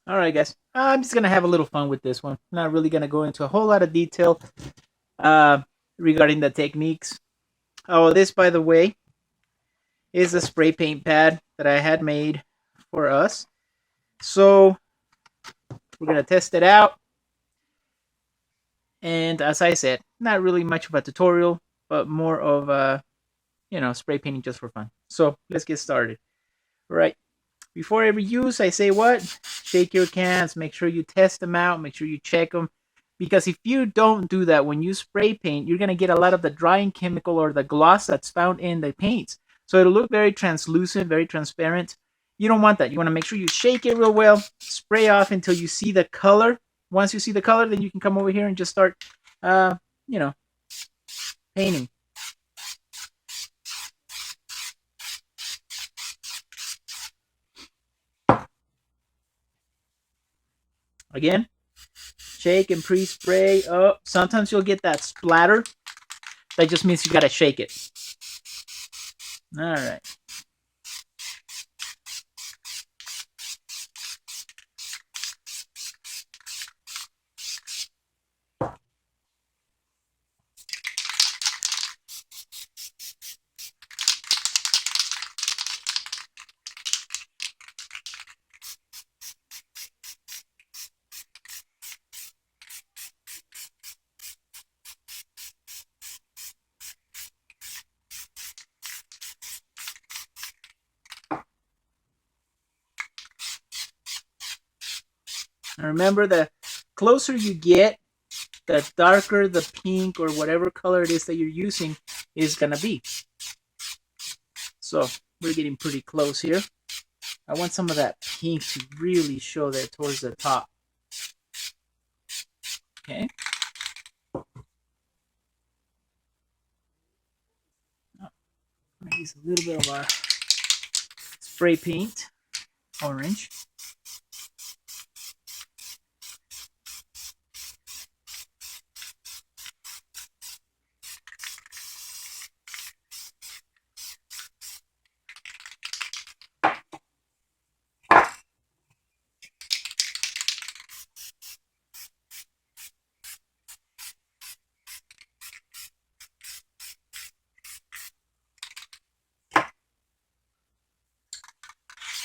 All right, guys. I'm just gonna have a little fun with this one. Not really gonna go into a whole lot of detail uh, regarding the techniques. Oh, this, by the way, is a spray paint pad that I had made for us. So we're gonna test it out. And as I said, not really much of a tutorial, but more of spray painting just for fun. So let's get started. All right. Before every use, I say what? Shake your cans. Make sure you test them out. Make sure you check them. Because if you don't do that when you spray paint, you're going to get a lot of the drying chemical or the gloss that's found in the paints. So it'll look very translucent, very transparent. You don't want that. You want to make sure you shake it real well, spray off until you see the color. Once you see the color, then you can come over here and just start, uh, you know, painting. Again, shake and pre-spray. Oh, sometimes you'll get that splatter. That just means you gotta shake it. All right. And remember, the closer you get, the darker the pink or whatever color it is that you're using is gonna be. So we're getting pretty close here. I want some of that pink to really show there towards the top. Okay. Oh, I'm gonna use a little bit of our spray paint, orange.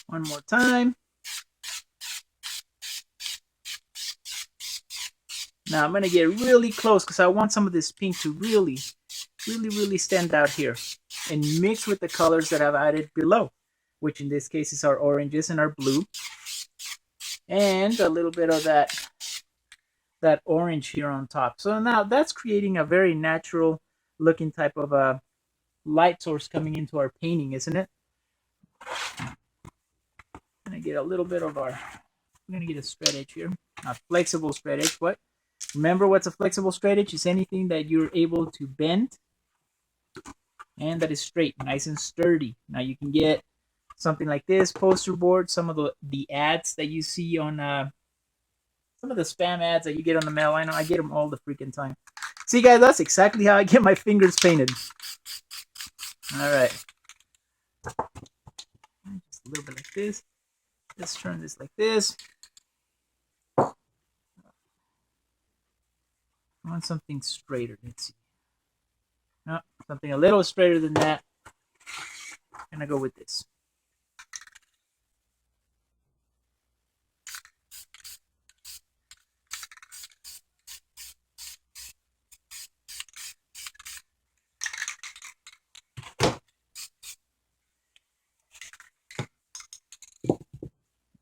One more time. Now I'm gonna get really close because I want some of this pink to really, really, really stand out here and mix with the colors that I've added below, which in this case is our oranges and our blue, and a little bit of that orange here on top. So now that's creating a very natural looking type of a light source coming into our painting, isn't it? I'm gonna get a little bit of our, I'm gonna get a straight edge here, a flexible straight edge. What? Remember, what's a flexible straight edge? It's anything that you're able to bend and that is straight, nice and sturdy. Now you can get something like this poster board, some of the ads that you see on some of the spam ads that you get on the mail. I know I get them all the freaking time. See, guys, that's exactly how I get my fingers painted. All right, just a little bit like this. Let's turn this like this. I want something straighter. Let's see. No, something a little straighter than that. I'm gonna go with this.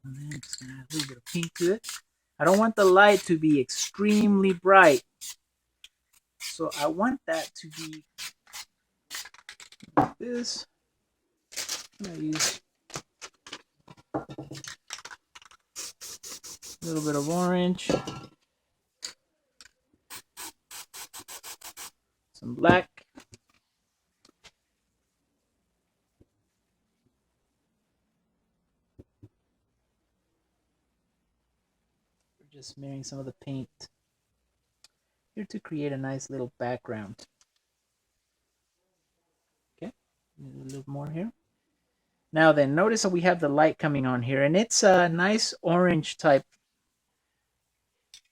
And then I'm just gonna add a little bit of pink to it. I don't want the light to be extremely bright. So I want that to be like this. I'm gonna use a little bit of orange, some black. We're just smearing some of the paint here to create a nice little background. Okay, a little more here. Now then, notice that we have the light coming on here, and it's a nice orange type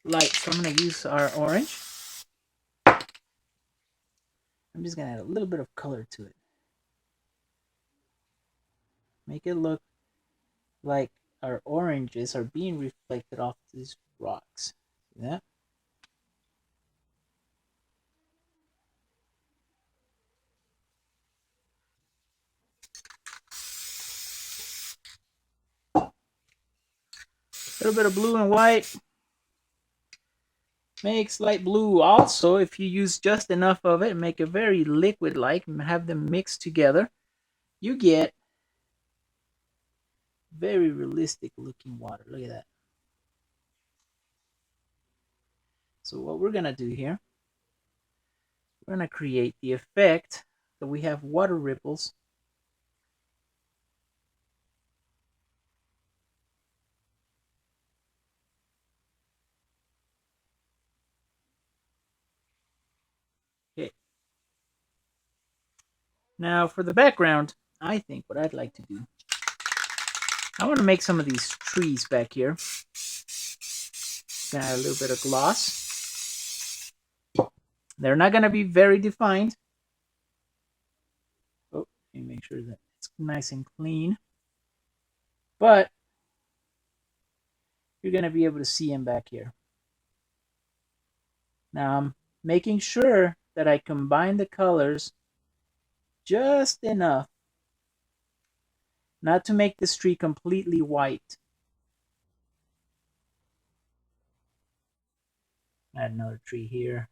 light. So I'm going to use our orange. I'm just going to add a little bit of color to it. Make it look like our oranges are being reflected off these rocks. See that? A little bit of blue and white makes light blue. Also, if you use just enough of it and make it very liquid-like and have them mixed together, you get very realistic looking water. Look at that. So what we're going to do here, we're going to create the effect that we have water ripples okay. Now for the background, I think what I'd like to do, I want to make some of these trees back here. Gonna add a little bit of gloss. They're not going to be very defined. Oh, let me make sure that it's nice and clean. But you're going to be able to see them back here. Now I'm making sure that I combine the colors just enough not to make this tree completely white. Add another tree here.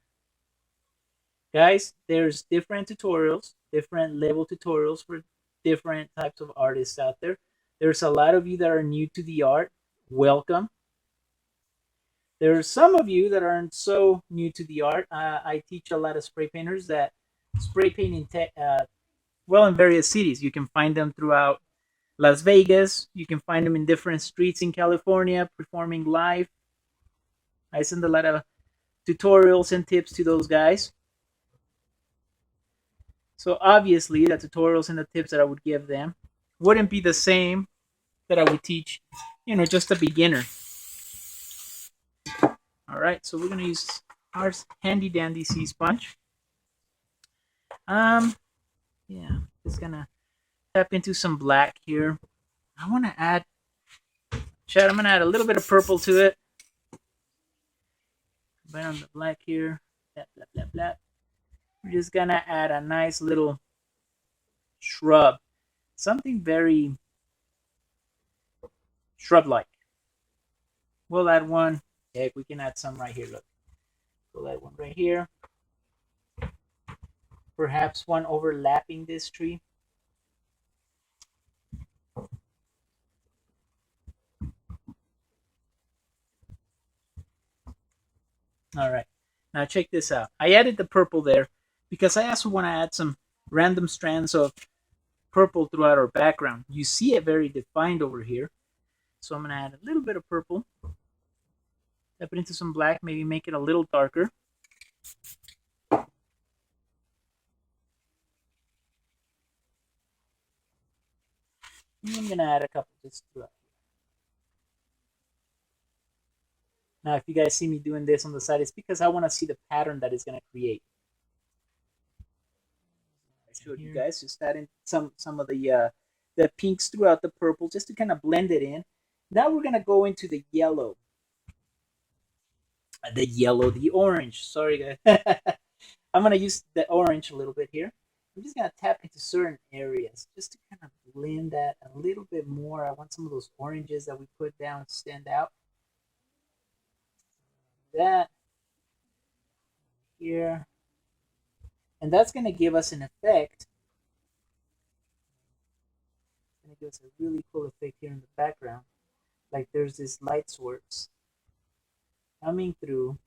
Guys, there's different tutorials, different level tutorials for different types of artists out there. There's a lot of you that are new to the art. Welcome. There are some of you that aren't so new to the art. I teach a lot of spray painters that spray paint in various cities. You can find them throughout Las Vegas. You can find them in different streets in California performing live. I send a lot of tutorials and tips to those guys. So obviously the tutorials and the tips that I would give them wouldn't be the same that I would teach, just a beginner. All right, so we're gonna use our handy dandy sea sponge. Yeah, just gonna tap into some black here. I want to add, Chad, I'm gonna add a little bit of purple to it. Right on the black here. Blah, blah, blah, blah. We're just gonna add a nice little shrub, something very shrub-like. We'll add one. Heck, we can add some right here. Look, we'll add one right here. Perhaps one overlapping this tree. All right, now check this out. I added the purple there because I also want to add some random strands of purple throughout our background. You see it very defined over here. So I'm going to add a little bit of purple. Tap it into some black, maybe make it a little darker. And I'm going to add a couple just throughout. Now, if you guys see me doing this on the side, it's because I want to see the pattern that it's going to create. I showed you guys just adding some of the pinks throughout the purple just to kind of blend it in. Now we're going to go into the yellow. The orange. Sorry, guys. I'm going to use the orange a little bit here. I'm just going to tap into certain areas just to kind of blend that a little bit more. I want some of those oranges that we put down to stand out. That here. And that's going to give us an effect. It's going to give us a really cool effect here in the background. Like there's this light source coming through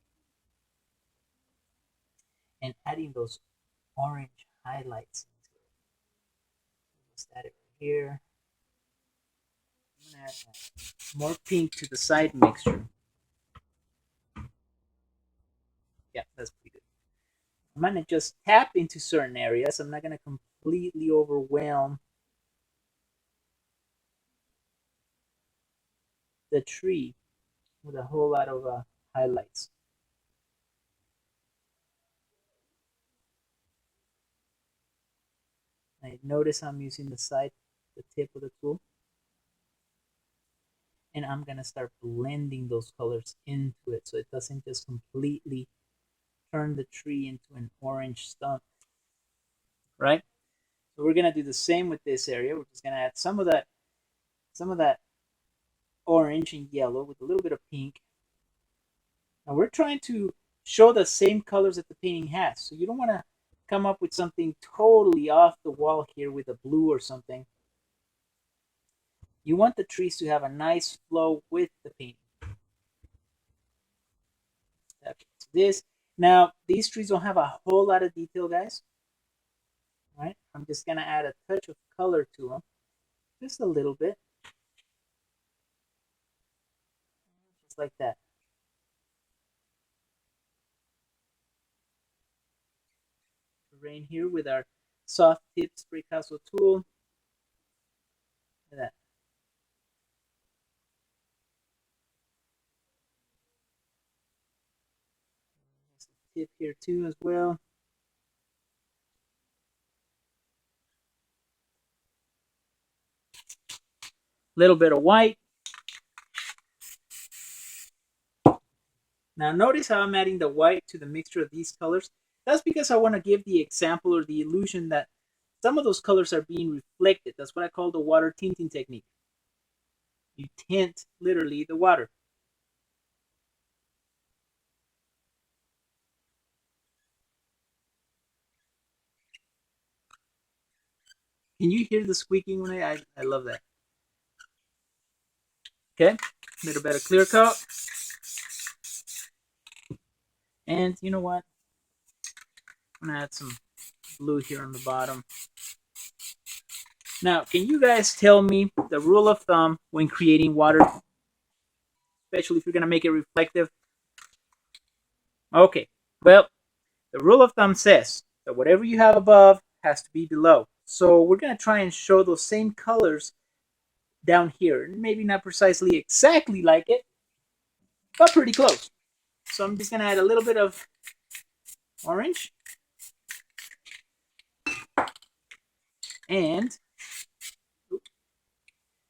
and adding those orange highlights into it. Just add it right here. I'm going to add more pink to the side mixture. Yeah, that's pretty good. I'm going to just tap into certain areas. I'm not going to completely overwhelm the tree with a whole lot of highlights. I notice I'm using the tip of the tool, and I'm gonna start blending those colors into it so it doesn't just completely turn the tree into an orange stump, right? So we're gonna do the same with this area. We're just gonna add some of that orange and yellow with a little bit of pink. Now we're trying to show the same colors that the painting has. So you don't want to come up with something totally off the wall here with a blue or something. You want the trees to have a nice flow with the painting. That's this. Now, these trees don't have a whole lot of detail, guys. All right, I'm just going to add a touch of color to them. Just a little bit. Just like that. Terrain here with our soft tip Spraycasso tool. Look at that. There's a tip here too as well. Little bit of white. Now notice how I'm adding the white to the mixture of these colors. That's because I want to give the example or the illusion that some of those colors are being reflected. That's what I call the water tinting technique. You tint literally the water. Can you hear the squeaking when I love that. Okay, a little bit of clear coat. And you know what? I'm gonna add some blue here on the bottom. Now, can you guys tell me the rule of thumb when creating water, especially if you're gonna make it reflective? Okay, well, the rule of thumb says that whatever you have above has to be below. So we're gonna try and show those same colors down here. Maybe not precisely exactly like it, but pretty close. So I'm just gonna add a little bit of orange and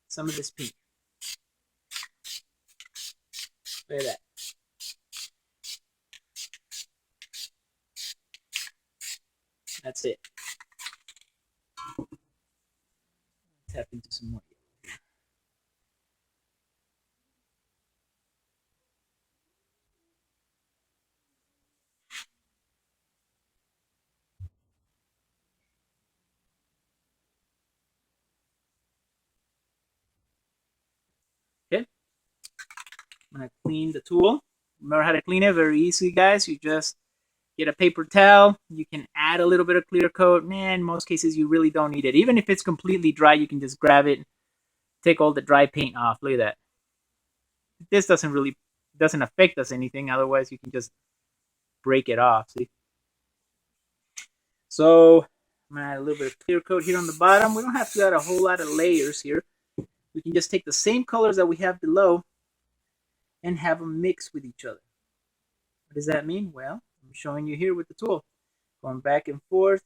some of this pink. Look at that. That's it. Tap into some more. Okay. I'm gonna clean the tool. Remember how to clean it? Very easy, guys. You just get a paper towel. You can add a little bit of clear coat. Man, in most cases, you really don't need it. Even if it's completely dry, you can just grab it, take all the dry paint off. Look at that. This doesn't affect us anything. Otherwise, you can just break it off. See? So I'm gonna add a little bit of clear coat here on the bottom. We don't have to add a whole lot of layers here. We can just take the same colors that we have below and have them mix with each other. What does that mean? Well, I'm showing you here with the tool. Going back and forth.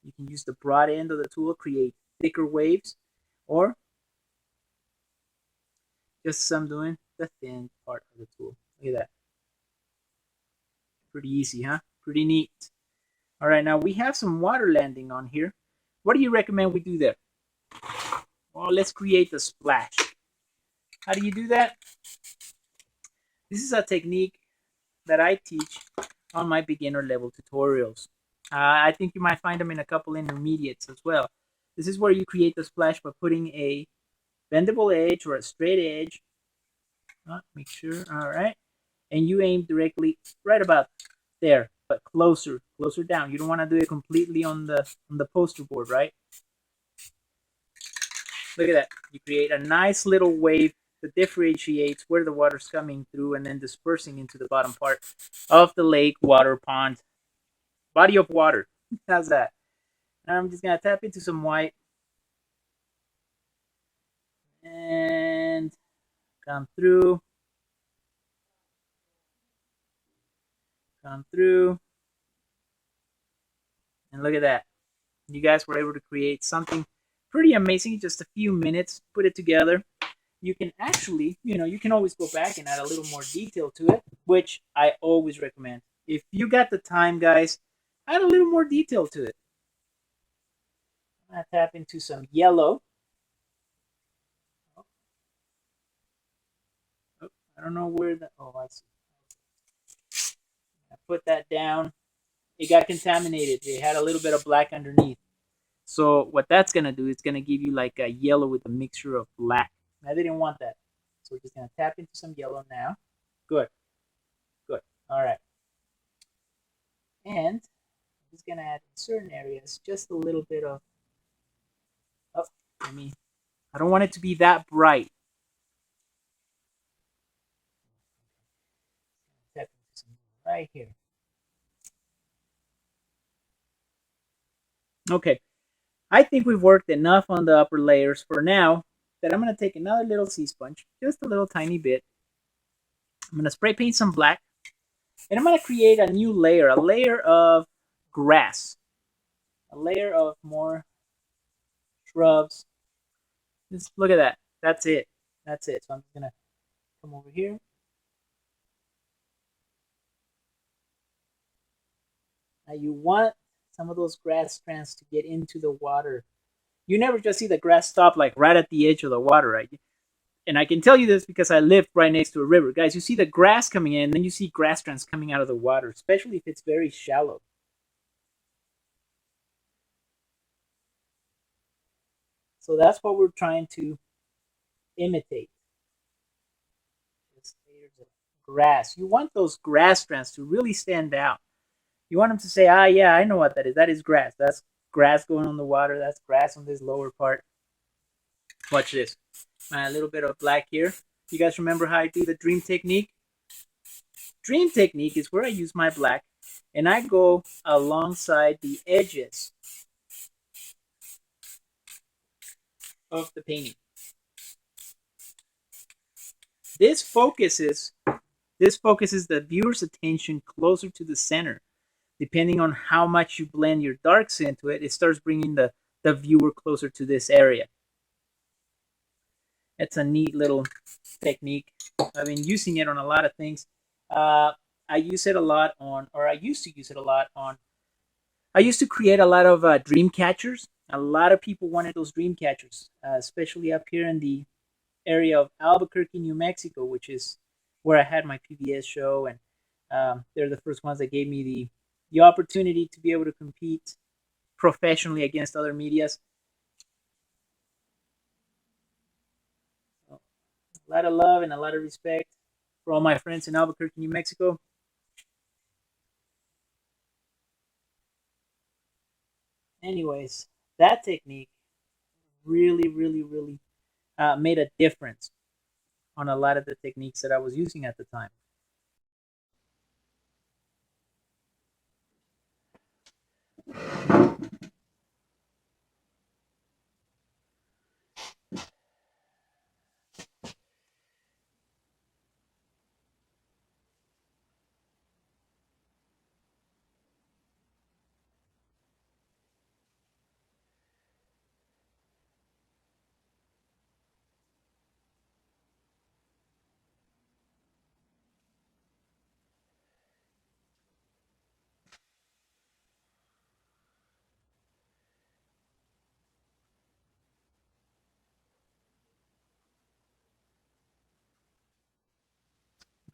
You can use the broad end of the tool, create thicker waves, or just some doing the thin part of the tool. Look at that. Pretty easy, huh? Pretty neat. All right, now we have some water landing on here. What do you recommend we do there? Well, let's create the splash. How do you do that? This is a technique that I teach on my beginner level tutorials. I think you might find them in a couple intermediates as well. This is where you create the splash by putting a bendable edge or a straight edge. Make sure, all right. And you aim directly right about there, but closer down. You don't want to do it completely on the poster board, right? Look at that. You create a nice little wave that differentiates where the water's coming through and then dispersing into the bottom part of the lake, water, pond, body of water. How's that? Now I'm just going to tap into some white. and come through, and look at that. You guys were able to create something pretty amazing in just a few minutes, put it together. You can actually, you can always go back and add a little more detail to it, which I always recommend. If you got the time, guys, add a little more detail to it. I'm going to tap into some yellow. Oh, I don't know where the, oh, I see. I put that down. It got contaminated. It had a little bit of black underneath. So what that's going to do is going to give you like a yellow with a mixture of black. I didn't want that. So we're just going to tap into some yellow now. Good. Good. All right. And I'm just going to add in certain areas just a little bit of, oh, I don't want it to be that bright. Tap into some right here. Okay. I think we've worked enough on the upper layers for now that I'm going to take another little sea sponge, just a little tiny bit. I'm going to spray paint some black, and I'm going to create a new layer, a layer of grass, a layer of more shrubs. Just look at that. That's it. That's it. So I'm just going to come over here. Now you want some of those grass strands to get into the water. You never just see the grass stop like right at the edge of the water, right? And I can tell you this because I live right next to a river. Guys, you see the grass coming in, and then you see grass strands coming out of the water, especially if it's very shallow. So that's what we're trying to imitate. Just layers of grass. You want those grass strands to really stand out. You want them to say, ah, yeah, I know what that is. That is grass. That's grass going on the water. That's grass on this lower part. Watch this. A little bit of black here. You guys remember how I do the dream technique? Dream technique is where I use my black and I go alongside the edges of the painting. This focuses the viewer's attention closer to the center. Depending on how much you blend your darks into it, it starts bringing the viewer closer to this area. It's a neat little technique. I've been using it on a lot of things. I use it a lot on, or I used to use it a lot on, I used to create a lot of dream catchers. A lot of people wanted those dream catchers, especially up here in the area of Albuquerque, New Mexico, which is where I had my PBS show. And they're the first ones that gave me the opportunity to be able to compete professionally against other medias. So, a lot of love and a lot of respect for all my friends in Albuquerque, New Mexico. Anyways, that technique really, really, really made a difference on a lot of the techniques that I was using at the time.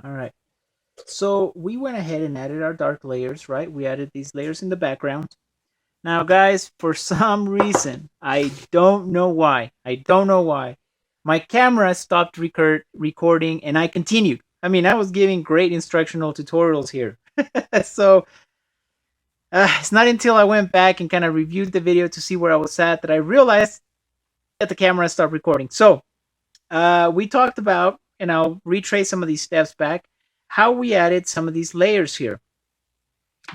All right. So we went ahead and added our dark layers, right? We added these layers in the background. Now, guys, for some reason, I don't know why. My camera stopped recording and I continued. I mean, I was giving great instructional tutorials here. So it's not until I went back and kind of reviewed the video to see where I was at that I realized that the camera stopped recording. So we talked about, and I'll retrace some of these steps back, how we added some of these layers here.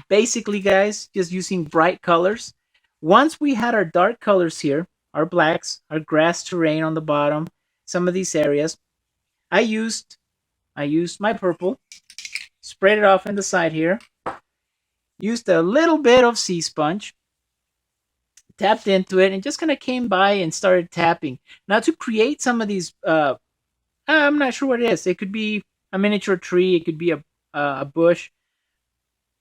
Basically, guys, just using bright colors. Once we had our dark colors here, our blacks, our grass terrain on the bottom, some of these areas, I used my purple, sprayed it off in the side here, used a little bit of sea sponge, tapped into it, and just kind of came by and started tapping. Now to create some of these, I'm not sure what it is. It could be a miniature tree. It could be a bush.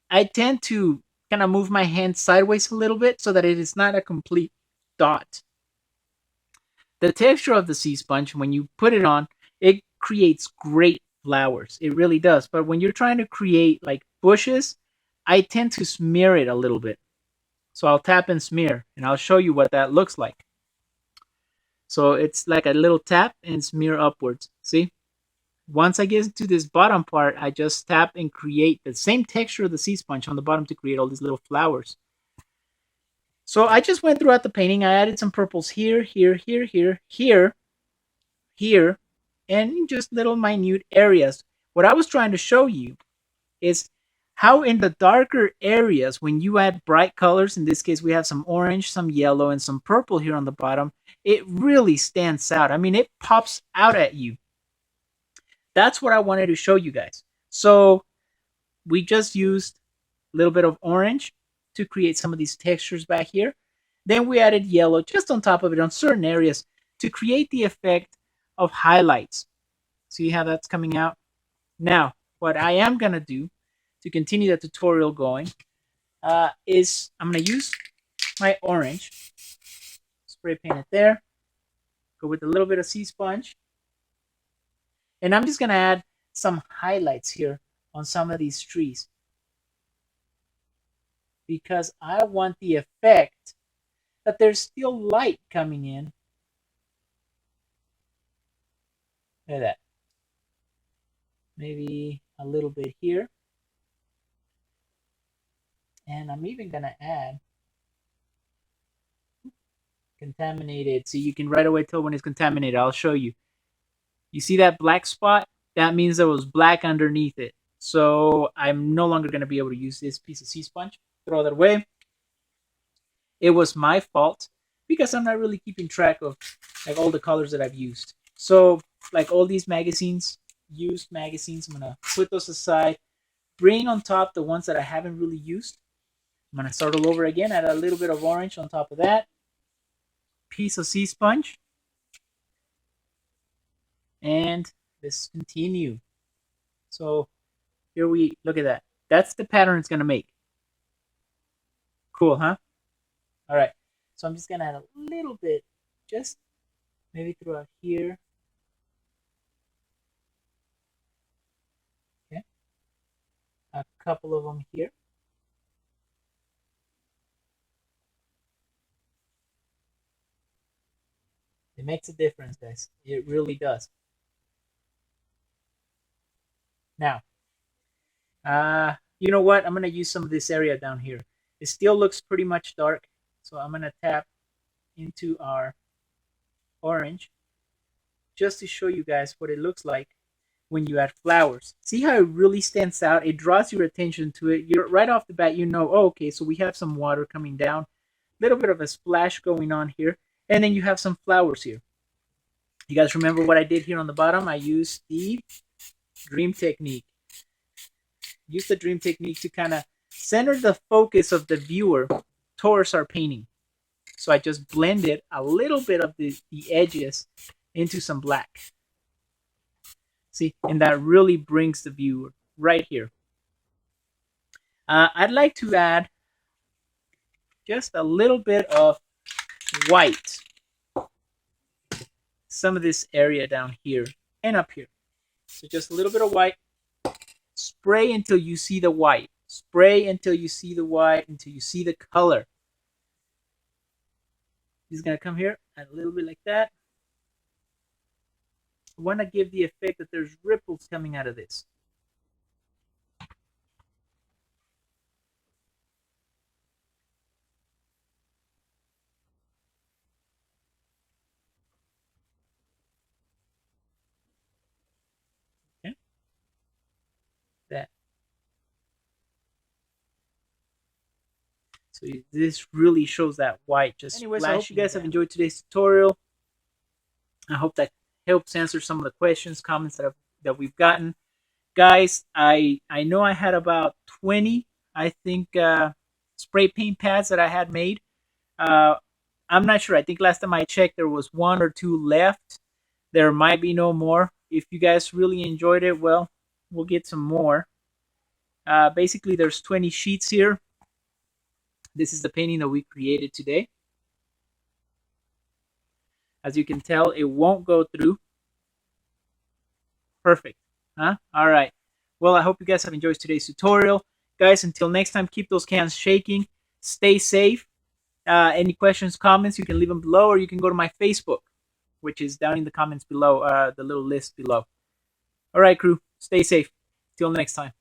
I tend to kind of move my hand sideways a little bit so that it is not a complete dot. The texture of the sea sponge, when you put it on, it creates great flowers. It really does. But when you're trying to create like bushes, I tend to smear it a little bit. So I'll tap and smear, and I'll show you what that looks like. So it's like a little tap and smear upwards. See? Once I get to this bottom part, I just tap and create the same texture of the sea sponge on the bottom to create all these little flowers. So I just went throughout the painting. I added some purples here, here, here, here, here, here, and in just little minute areas. What I was trying to show you is how in the darker areas, when you add bright colors, in this case we have some orange, some yellow, and some purple here on the bottom, it really stands out. I mean, it pops out at you. That's what I wanted to show you guys. So we just used a little bit of orange to create some of these textures back here. Then we added yellow just on top of it on certain areas to create the effect of highlights. See how that's coming out? Now, what I am going to do to continue the tutorial going is I'm going to use my orange, spray paint it there, go with a little bit of sea sponge, and I'm just going to add some highlights here on some of these trees because I want the effect that there's still light coming in. Look at that. Maybe a little bit here. And I'm even going to add contaminated. So you can right away tell when it's contaminated. I'll show you. You see that black spot? That means there was black underneath it. So I'm no longer going to be able to use this piece of sea sponge. Throw that away. It was my fault because I'm not really keeping track of like all the colors that I've used. So like all these magazines, used magazines, I'm going to put those aside. Bring on top the ones that I haven't really used. I'm going to start all over again. Add a little bit of orange on top of that. Piece of sea sponge. And let's continue. So here we look at that. That's the pattern it's going to make. Cool, huh? All right. So I'm just going to add a little bit, just maybe throughout here. Okay. A couple of them here. It makes a difference, guys. It really does. Now, you know what? I'm going to use some of this area down here. It still looks pretty much dark, so I'm going to tap into our orange just to show you guys what it looks like when you add flowers. See how it really stands out? It draws your attention to it. You're right off the bat, you know, oh, okay, so we have some water coming down, a little bit of a splash going on here, and then you have some flowers here. You guys remember what I did here on the bottom? I used the dream technique. Use the dream technique to kind of center the focus of the viewer towards our painting. So I just blended a little bit of the edges into some black. See, and that really brings the viewer right here. I'd like to add just a little bit of white. Some of this area down here and up here. So just a little bit of white. Spray until you see the white. Spray until you see the white, until you see the color. Just going to come here, add a little bit like that. I want to give the effect that there's ripples coming out of this. Okay. That. So this really shows that white just anyways, I hope you guys have enjoyed today's tutorial. I hope that helps answer some of the questions, comments that we've gotten. Guys, I know I had about 20, I think, spray paint pads that I had made. Uh, I'm not sure. I think last time I checked, there was one or two left. There might be no more. If you guys really enjoyed it, well, we'll get some more. Basically, there's 20 sheets here. This is the painting that we created today. As you can tell, it won't go through. Perfect. Huh? All right. Well, I hope you guys have enjoyed today's tutorial. Guys, until next time, keep those cans shaking. Stay safe. Any questions, comments, you can leave them below, or you can go to my Facebook, which is down in the comments below, the little list below. All right, crew. Stay safe. Till next time.